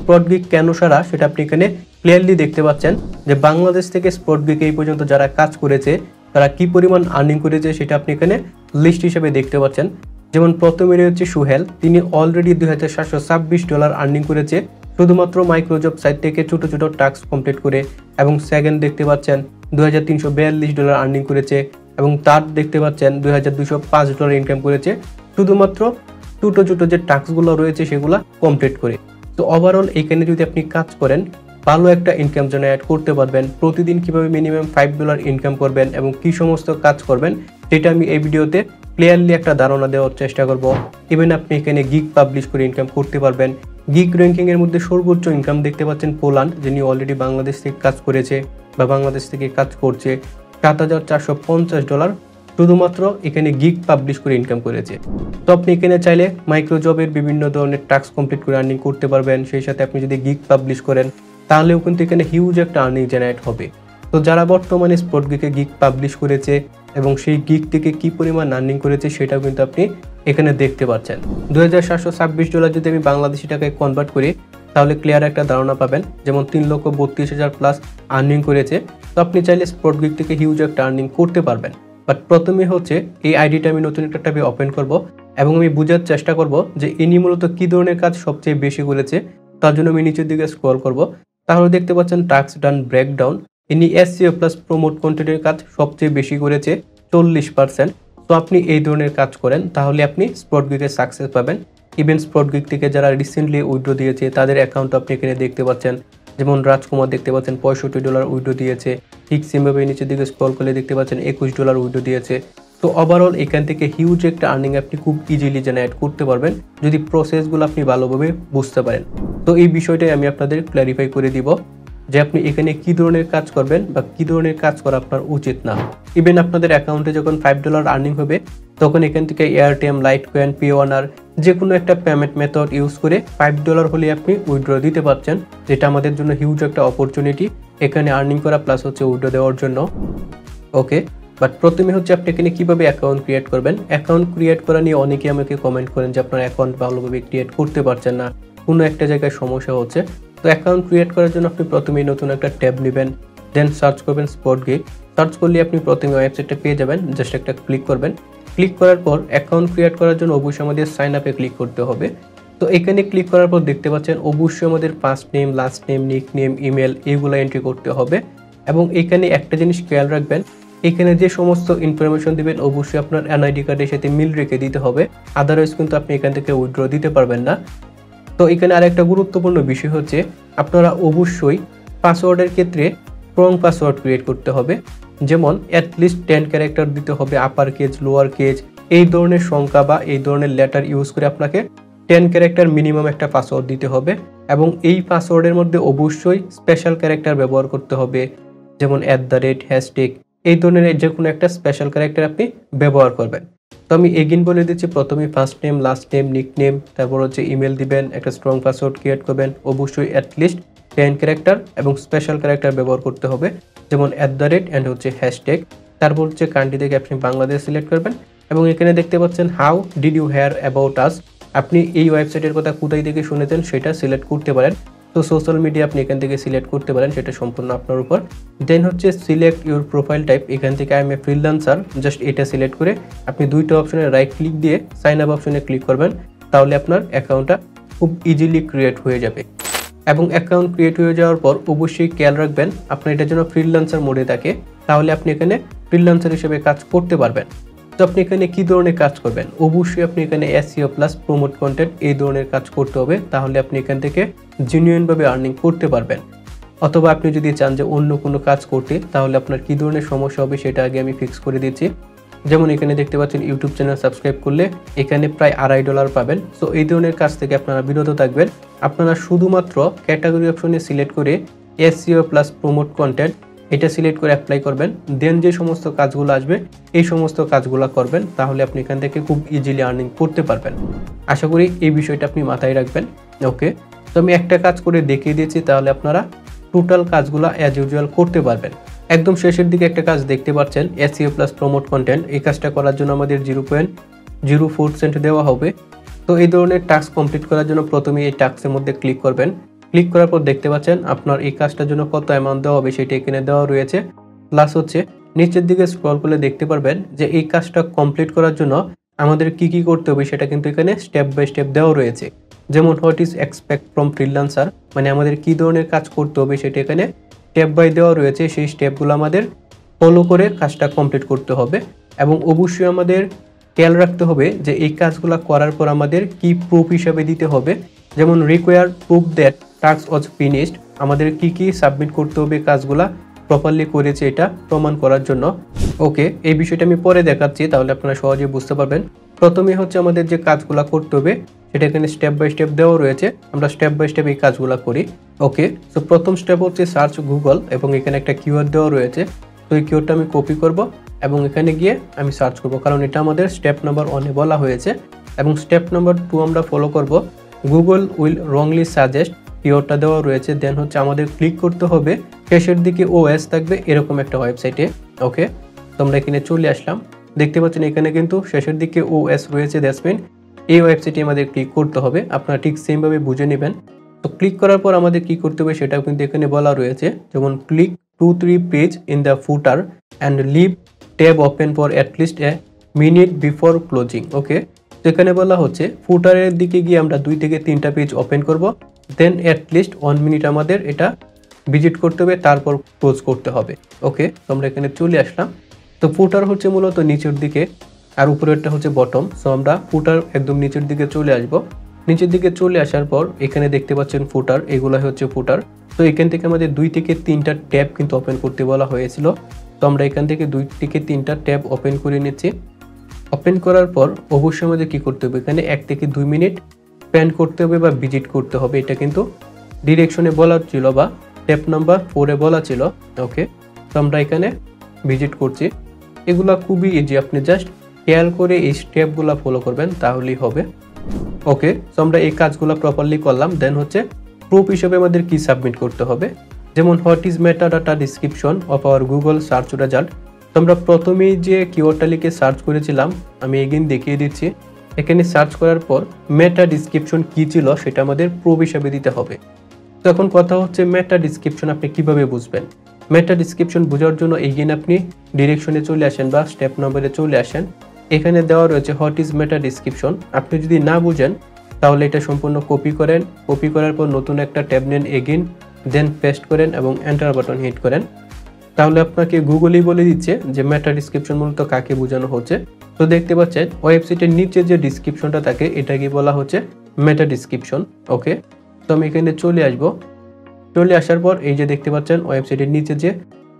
স্পটগিগ কেন সারা সেটা আপনি এখানে ক্লিয়ারলি দেখতে পাচ্ছেন যে বাংলাদেশ থেকে স্পটগিগ এই পর্যন্ত যারা কাজ করেছে তারা কি পরিমাণ আর্নিং করেছে সেটা আপনি এখানে লিস্ট হিসেবে দেখতে পাচ্ছেন। যেমন প্রথমে রয়েছে সুহেল, তিনি অলরেডি $2726 আর্নিং করেছে শুধুমাত্র মাইক্রোজব সাইট থেকে ছোট ছোট টাস্ক কমপ্লিট করে। এবং সেকেন্ড দেখতে পাচ্ছেন $2342 আর্নিং করেছে এবং থার্ড দেখতে পাচ্ছেন $2205 ইনকাম করেছে শুধুমাত্র ছোট ছোট যে টাস্কগুলো রয়েছে সেগুলো কমপ্লিট করে। তো ওভারঅল এখানে যদি আপনি কাজ করেন ভালো একটা ইনকাম জেনারেট করতে পারবেন। প্রতিদিন কিভাবে মিনিমাম $5 ইনকাম করবেন এবং কি সমস্ত কাজ করবেন সেটা আমি এই ভিডিওতে ক্লিয়ারলি একটা ধারণা দেওয়ার চেষ্টা করব। ইভেন আপনি এখানে গিগ পাবলিশ করে ইনকাম করতে পারবেন। গিগ র্যাঙ্কিং এর মধ্যে সর্বোচ্চ ইনকাম দেখতে পাচ্ছেন পোল্যান্ড, যিনি অলরেডি বাংলাদেশ থেকে কাজ করেছে বা বাংলাদেশ থেকে কাজ করছে, $7450 শুধুমাত্র এখানে গিগ পাবলিশ করে ইনকাম করেছে। তো আপনি এখানে চাইলে মাইক্রোজবের বিভিন্ন ধরনের টাস্ক কমপ্লিট করে আর্নিং করতে পারবেন। সেই সাথে আপনি যদি গিগ পাবলিশ করেন তাহলেও কিন্তু এখানে হিউজ একটা আর্নিং জেনারেট হবে। তো যারা বর্তমানে স্পটগিগে গিগ পাবলিশ করেছে এবং সেই গিগ থেকে কি পরিমাণ আর্নিং করেছে সেটাও কিন্তু আপনি এখানে দেখতে পাচ্ছেন। $2726 যদি আমি বাংলাদেশি টাকায় কনভার্ট করি তাহলে ক্লিয়ার একটা ধারণা পাবেন। যেমন 3,32,000 প্লাস আর্নিং করেছে। তো আপনি চাইলে স্পটগিগ থেকে হিউজ একটা আর্নিং করতে পারবেন। বাট প্রথমে হচ্ছে এই আইডিটা আমি নতুন একটা ট্যাবে ওপেন করব এবং আমি বোঝার চেষ্টা করব যে ইনি মূলত কি ধরনের কাজ সবচেয়ে বেশি করেছে। তার জন্য আমি নিচের দিকে স্ক্রল করব, তাহলে দেখতে পাচ্ছেন টাস্ক ডান ব্রেকডাউন। ইনি SEO প্লাস প্রমোট কন্টেন্টের কাজ সবচেয়ে বেশি করেছে 40%। তো আপনি এই ধরনের কাজ করেন তাহলে আপনি স্পটগিগে সাকসেস পাবেন। ইভেন স্পটগিগ থেকে যারা রিসেন্টলি উইথড্র দিয়েছে তাদের অ্যাকাউন্ট আপনি এখানে দেখতে পাচ্ছেন। যেমন রাজকুমার দেখতে পাচ্ছেন $65 উইথড্র দিয়েছে। ঠিক সেমভাবে নিচের দিকে স্ক্রল করলে দেখতে পাচ্ছেন $21 উইথড্র দিয়েছে। তো ওভারঅল এখান থেকে হিউজ একটা আর্নিং আপনি খুব ইজিলি জেনারেট করতে পারবেন যদি প্রসেসগুলো আপনি ভালোভাবে বুঝতে পারেন। তো এই বিষয়টাই আমি আপনাদের ক্ল্যারিফাই করে দিব যে আপনি এখানে কি ধরনের কাজ করবেন বা কি ধরনের কাজ করা আপনার উচিত না। ইভেন আপনাদের অ্যাকাউন্টে যখন $5 আর্নিং হবে তখন এখান থেকে এয়ারটেম, লাইটকয়েন, পেওয়ানার যে কোনো একটা পেমেন্ট মেথড ইউজ করে $5 হলে আপনি উইথড্র দিতে পারছেন, যেটা আমাদের জন্য হিউজ একটা অপরচুনিটি এখানে আর্নিং করা প্লাস হচ্ছে উইথড্র দেওয়ার জন্য। ওকে, বাট প্রথমে হচ্ছে আপনি এখানে কিভাবে অ্যাকাউন্ট ক্রিয়েট করবেন। অ্যাকাউন্ট ক্রিয়েট করা নিয়ে অনেকেই আমাকে কমেন্ট করেন যে আপনার অ্যাকাউন্ট ভালোভাবে ক্রিয়েট করতে পারছেন না, কোনো একটা জায়গায় সমস্যা হচ্ছে। তো অ্যাকাউন্ট ক্রিয়েট করার জন্য আপনি প্রথমেই নতুন একটা ট্যাব নেবেন, দেন সার্চ করবেন স্পটগিগ। সার্চ করলে আপনি প্রথমে ওয়েবসাইটটা পেয়ে যাবেন, জাস্ট একটা ক্লিক করবেন। ক্লিক করার পর অ্যাকাউন্ট ক্রিয়েট করার জন্য অবশ্যই আমাদের সাইন আপে ক্লিক করতে হবে। তো এখানে ক্লিক করার পর দেখতে পাচ্ছেন অবশ্যই আমাদের first name, last name, nick name, email এগুলো এন্ট্রি করতে হবে। এবং এখানে একটা জিনিস খেয়াল রাখবেন, এখানে যে সমস্ত ইনফরমেশন দিবেন অবশ্যই আপনার NID কার্ডের সাথে মিল রেখে দিতে হবে, আদারওয়াইজ কিন্তু আপনি এখান থেকে উইথড্র দিতে পারবেন না। তো এখানে আরেকটা গুরুত্বপূর্ণ বিষয় হচ্ছে আপনারা অবশ্যই পাসওয়ার্ডের ক্ষেত্রে স্ট্রং পাসওয়ার্ড ক্রিয়েট করতে হবে। যেমন অ্যাটলিস্ট 10 ক্যারেক্টার দিতে হবে, আপার কেজ, লোয়ার কেজ এই ধরনের সংখ্যা বা এই ধরনের লেটার ইউজ করে আপনাকে 10 ক্যারেক্টার মিনিমাম একটা পাসওয়ার্ড দিতে হবে। এবং এই পাসওয়ার্ডের মধ্যে অবশ্যই স্পেশাল ক্যারেক্টার ব্যবহার করতে হবে, যেমন @, হ্যাশট্যাগ এই ধরনের যে কোনো একটা স্পেশাল ক্যারেক্টার আপনি ব্যবহার করবেন। তো আমি এগেইন বলে দিচ্ছি, প্রথমে first name, last name, nick name, তারপর হচ্ছে ইমেল দিবেন, একটা স্ট্রং পাসওয়ার্ড ক্রিয়েট করবেন, অবশ্যই অ্যাটলিস্ট 10 ক্যারেক্টার এবং স্পেশাল ক্যারেক্টার ব্যবহার করতে হবে, যেমন @ অ্যান্ড হচ্ছে হ্যাশট্যাগ। তারপর হচ্ছে কান্ট্রি থেকে আপনি বাংলাদেশ সিলেক্ট করবেন এবং এখানে দেখতে পাচ্ছেন how did you hear about us, আপনি এই ওয়েবসাইটের কথা কোথায় থেকে শুনেছেন সেটা সিলেক্ট করতে পারেন। তো সোশ্যাল মিডিয়া আপনি এখান থেকে সিলেক্ট করতে পারেন, সেটা সম্পূর্ণ আপনার উপর। দেন হচ্ছে সিলেক্ট ইউর প্রোফাইল টাইপ, এখান থেকে I M a freelancer, just এটা সিলেক্ট করে আপনি দুইটা অপশনে রাইট ক্লিক দিয়ে সাইন আপ অপশনে ক্লিক করবেন, তাহলে আপনার অ্যাকাউন্টটা খুব ইজিলি ক্রিয়েট হয়ে যাবে। এবং অ্যাকাউন্ট ক্রিয়েট হয়ে যাওয়ার পর অবশ্যই খেয়াল রাখবেন আপনার এটা যেন ফ্রিল্যান্সার মোডে থাকে, তাহলে আপনি এখানে ফ্রিল্যান্সার হিসেবে কাজ করতে পারবেন। তো আপনি এখানে কি ধরনের কাজ করবেন, অবশ্যই আপনি এখানে SEO প্লাস প্রমোট কন্টেন্ট এই ধরনের কাজ করতে হবে, তাহলে আপনি এখান থেকে জেনুইনভাবে আর্নিং করতে পারবেন। অথবা আপনি যদি চান যে অন্য কোনো কাজ করতে, তাহলে আপনার কি ধরনের সমস্যা হবে সেটা আগে আমি ফিক্স করে দিচ্ছি। যেমন এখানে দেখতে পাচ্ছেন ইউটিউব চ্যানেল সাবস্ক্রাইব করলে এখানে প্রায় $2.5 পাবেন। সো এই ধরনের কাজ থেকে আপনারা বিরত থাকবেন। আপনারা শুধুমাত্র ক্যাটাগরি অপশনে সিলেক্ট করে SEO প্লাস প্রমোট কন্টেন্ট এটা সিলেক্ট করে অ্যাপ্লাই করবেন, দেন যে সমস্ত কাজগুলো আসবে এই সমস্ত কাজগুলো করবেন, তাহলে আপনি এখান থেকে খুব ইজিলি আর্নিং করতে পারবেন। আশা করি এই বিষয়টা আপনি মাথায় রাখবেন। ওকে, তো আমি একটা কাজ করে দেখিয়ে দিয়েছি, তাহলে আপনারা টোটাল কাজগুলো অ্যাজ ইউজুয়াল করতে পারবেন। একদম শেষের দিকে একটা কাজ দেখতে পাচ্ছেন SEO প্লাস প্রমোট কন্টেন্ট, এই কাজটা করার জন্য আমাদের 0.04 সেন্ট দেওয়া হবে। তো এই ধরনের টাস্ক কমপ্লিট করার জন্য প্রথমে এই টাস্কের মধ্যে ক্লিক করবেন, ক্লিক করার পর দেখতে পাচ্ছেন আপনার এই কাজটার জন্য কত অ্যামাউন্ট দেওয়া হবে সেটা এখানে দেওয়া রয়েছে। প্লাস হচ্ছে নিচের দিকে স্ক্রল করলে দেখতে পারবেন যে এই কাজটা কমপ্লিট করার জন্য আমাদের কি করতে হবে সেটা কিন্তু এখানে স্টেপ বাই স্টেপ দেওয়া রয়েছে। যেমন what is expect from freelancer, মানে আমাদের কি ধরনের কাজ করতে হবে সেটা এখানে স্টেপ বাই দেওয়া রয়েছে। সেই স্টেপগুলো আমাদের ফলো করে কাজটা কমপ্লিট করতে হবে এবং অবশ্যই আমাদের খেয়াল রাখতে হবে যে এই কাজগুলো করার পর আমাদের কি প্রুফ হিসাবে দিতে হবে। যেমন require proof that task was finished, আমাদের কি সাবমিট করতে হবে কাজগুলা প্রপারলি করেছে এটা প্রমাণ করার জন্য। ওকে, এই বিষয়টা আমি পরে দেখাচ্ছি, তাহলে আপনারা সহজে বুঝতে পারবেন। প্রথমে হচ্ছে আমাদের যে কাজগুলা করতে হবে সেটা এখানে স্টেপ বাই স্টেপ দেওয়া রয়েছে, আমরা স্টেপ বাই স্টেপ এই কাজগুলা করি। ওকে, সো প্রথম স্টেপ হচ্ছে সার্চ গুগল এবং এখানে একটা কিওয়ার্ড দেওয়া রয়েছে। তো এই কিওয়ার্ডটা আমি কপি করব এবং এখানে গিয়ে আমি সার্চ করব, কারণ এটা আমাদের স্টেপ নাম্বার 1 এ বলা হয়েছে। এবং স্টেপ নাম্বার 2 আমরা ফলো করব, গুগল উইল রংলি সাজেস্ট, কিওয়ার্ডটা দেওয়া রয়েছে। দেন হচ্ছে আমাদের ক্লিক করতে হবে শেষের দিকে ওএস থাকবে এরকম একটা ওয়েবসাইটে। ওকে, তো আমরা এখানে চলে আসলাম, দেখতে পাচ্ছেন এখানে কিন্তু শেষের দিকে ওএস রয়েছে, দ্যাটস মিন এই ওয়েবসাইটে আমাদের ক্লিক করতে হবে। আপনারা ঠিক সেমভাবে বুঝে নেবেন। তো ক্লিক করার পর আমাদের কি করতে হবে সেটাও কিন্তু এখানে বলা রয়েছে, যেমন click 2-3 page in the footer and leave tab open for at least a minute before closing. Okay, তো এখানে বলা হচ্ছে ফুটারের দিকে গিয়ে আমরা 2 থেকে 3টা পেজ ওপেন করব, দেন অ্যাটলিস্ট 1 মিনিট আমাদের এটা ভিজিট করতে হবে, তারপর ক্লোজ করতে হবে। ওকে, তো আমরা এখানে চলে আসলাম। তো ফুটার হচ্ছে মূলত নিচের দিকে আর উপরেরটা হচ্ছে বটম। সো আমরা ফুটার একদম নিচের দিকে চলে আসব। নিচের দিকে চলে আসার পর এখানে দেখতে পাচ্ছেন ফুটার, এগুলো হচ্ছে ফুটার। তো এখান থেকে আমাদের 2 থেকে 3টা ট্যাব কিন্তু ওপেন করতে বলা হয়েছিল। তো আমরা এখান থেকে 2 থেকে 3টা ট্যাব ওপেন করে নিচ্ছি। ওপেন করার পর অবশ্যই আমাদের কি করতে হবে, এখানে 1 থেকে 2 মিনিট স্পেন্ড করতে হবে বা ভিজিট করতে হবে। এটা কিন্তু ডিরেকশনে বলা ছিল বা স্টেপ নাম্বার 4 এ বলা ছিল। ওকে, তো আমরা এখানে ভিজিট করছি। এগুলা খুবই ইজি, আপনি জাস্ট খেয়াল করে এই স্টেপগুলো ফলো করবেন তাহলেই হবে। ওকে, সো আমরা এই কাজগুলো প্রপারলি করলাম। দেন হচ্ছে প্রুফ হিসেবে আমাদের কি সাবমিট করতে হবে, যেমন what is metadata description of our Google search result. তো আমরা প্রথমেই যে কিওয়ার্ডটা লিখে সার্চ করেছিলাম আমি এগেইন দেখিয়ে দিচ্ছি। এখানে সার্চ করার পর মেটা ডিসক্রিপশন কি ছিল সেটা আমাদের প্রুফ হিসেবে দিতে হবে। তো এখন কথা হচ্ছে মেটা ডিসক্রিপশন আপনি কিভাবে বুঝবেন। মেটা ডিসক্রিপশন বোঝার জন্য এগেইন আপনি ডিরেকশনে চলে আসেন বা স্টেপ নম্বরে চলে আসেন। এখানে দেওয়া রয়েছে হোয়াট ইজ মেটা ডিসক্রিপশন। আপনি যদি না বুঝেন তাহলে এটা সম্পূর্ণ কপি করেন, কপি করার পর নতুন একটা ট্যাব নেন এগেইন, দেন পেস্ট করেন এবং এন্টার বাটন হিট করেন। তাহলে আপনাকে গুগলই বলে দিচ্ছে যে মেটা ডিসক্রিপশন মূলত কাকে বোঝানো হচ্ছে। তো দেখতে পাচ্ছেন ওয়েবসাইটের নিচে যে ডিসক্রিপশনটা থাকে এটাকে বলা হচ্ছে মেটা ডিসক্রিপশন। ওকে, তো আমি এখানে চলে আসবো। চলে আসার পর এই যে দেখতে পাচ্ছেন ওয়েবসাইটের নিচে যে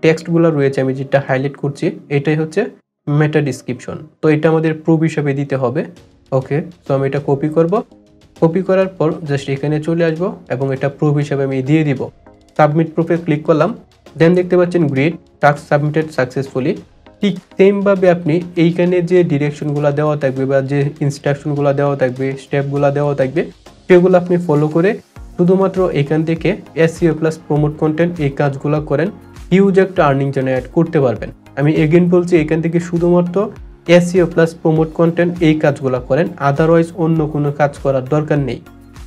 টেক্সটগুলো রয়েছে আমি যেটা হাইলাইট করছি এটাই হচ্ছে মেটা ডিসক্রিপশন। তো এটা আমাদের প্রুফ হিসাবে দিতে হবে। ওকে, তো আমি এটা কপি করব। কপি করার পর জাস্ট এখানে চলে আসবো এবং এটা প্রুফ হিসাবে আমি দিয়ে দিব। সাবমিট প্রুফে ক্লিক করলাম। দেন দেখতে পাচ্ছেন গ্রেট, টাস্ক সাবমিটেড সাকসেসফুলি। ঠিক সেমভাবে আপনি এইখানে যে ডিরেকশনগুলো দেওয়া থাকবে বা যে ইনস্ট্রাকশনগুলো দেওয়া থাকবে, স্টেপগুলো দেওয়া থাকবে সেগুলো আপনি ফলো করে শুধুমাত্র এখান থেকে SEO প্লাস প্রমোট কন্টেন্ট এই কাজগুলো করেন, হিউজ একটা আর্নিং জেনারেট করতে পারবেন। আমি এগেইন বলছি এখান থেকে শুধুমাত্র SEO প্লাস প্রমোট কন্টেন্ট এই কাজগুলো করেন, আদারওয়াইজ অন্য কোনো কাজ করার দরকার নেই।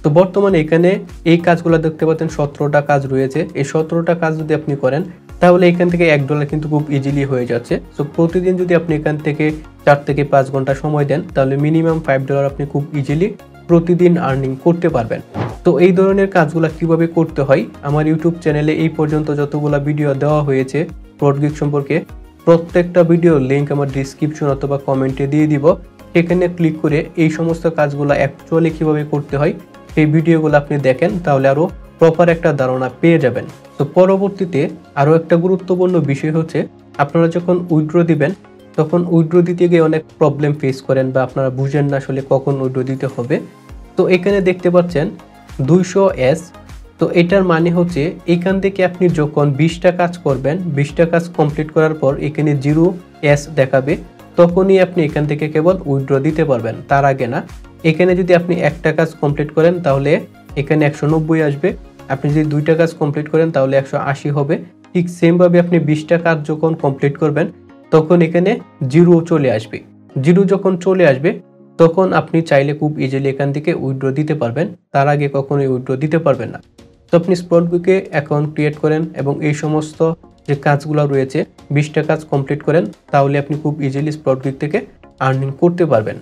তো বর্তমানে এখানে এই কাজগুলো দেখতে পাচ্ছেন 17টা কাজ রয়েছে। এই 17টা কাজ যদি আপনি করেন তাহলে এখান থেকে $1 কিন্তু খুব ইজিলি হয়ে যাচ্ছে। সো প্রতিদিন যদি আপনি এখান থেকে 4 থেকে 5 ঘন্টা সময় দেন তাহলে মিনিমাম $5 আপনি খুব ইজিলি প্রতিদিন আর্নিং করতে পারবেন। তো এই ধরনের কাজগুলো কিভাবে করতে হয় আমার ইউটিউব চ্যানেলে এই পর্যন্ত যতগুলো ভিডিও দেওয়া হয়েছে প্রোডগিক সম্পর্কে প্রত্যেকটা ভিডিওর লিঙ্ক আমার ডিসক্রিপশন অথবা কমেন্টে দিয়ে দিব। সেখানে ক্লিক করে এই সমস্ত কাজগুলো অ্যাকচুয়ালি কিভাবে করতে হয় এই ভিডিওগুলো আপনি দেখেন, তাহলে আরও প্রপার একটা ধারণা পেয়ে যাবেন। তো পরবর্তীতে আরও একটা গুরুত্বপূর্ণ বিষয় হচ্ছে আপনারা যখন উইথড্র দিবেন তখন উইথড্র দিতে গিয়ে অনেক প্রবলেম ফেস করেন বা আপনারা বুঝেন না আসলে কখন উইথড্র দিতে হবে। তো এখানে দেখতে পাচ্ছেন 200S। তো এটার মানে হচ্ছে এখান থেকে আপনি যখন 20টা কাজ করবেন, 20টা কাজ কমপ্লিট করার পর এখানে 0S দেখাবে, তখনই আপনি এখান থেকে কেবল উইথড্র দিতে পারবেন, তার আগে না। এখানে যদি আপনি একটা কাজ কমপ্লিট করেন তাহলে এখানে 190 আসবে, আপনি যদি 2টা কাজ কমপ্লিট করেন তাহলে 180 হবে। ঠিক সেমভাবে আপনি 20টা কাজ যখন কমপ্লিট করবেন তখন এখানে 0 চলে আসবে। 0 যখন চলে আসবে তখন আপনি চাইলে খুব ইজিলি এখান থেকে উইথড্র দিতে পারবেন, তার আগে কখনোই উইথড্র দিতে পারবেন না। তো আপনি স্পটবিকে অ্যাকাউন্ট ক্রিয়েট করেন এবং এই সমস্ত যে কাজগুলো রয়েছে 20টা কাজ কমপ্লিট করেন, তাহলে আপনি খুব ইজিলি স্পটবিক থেকে আর্নিং করতে পারবেন।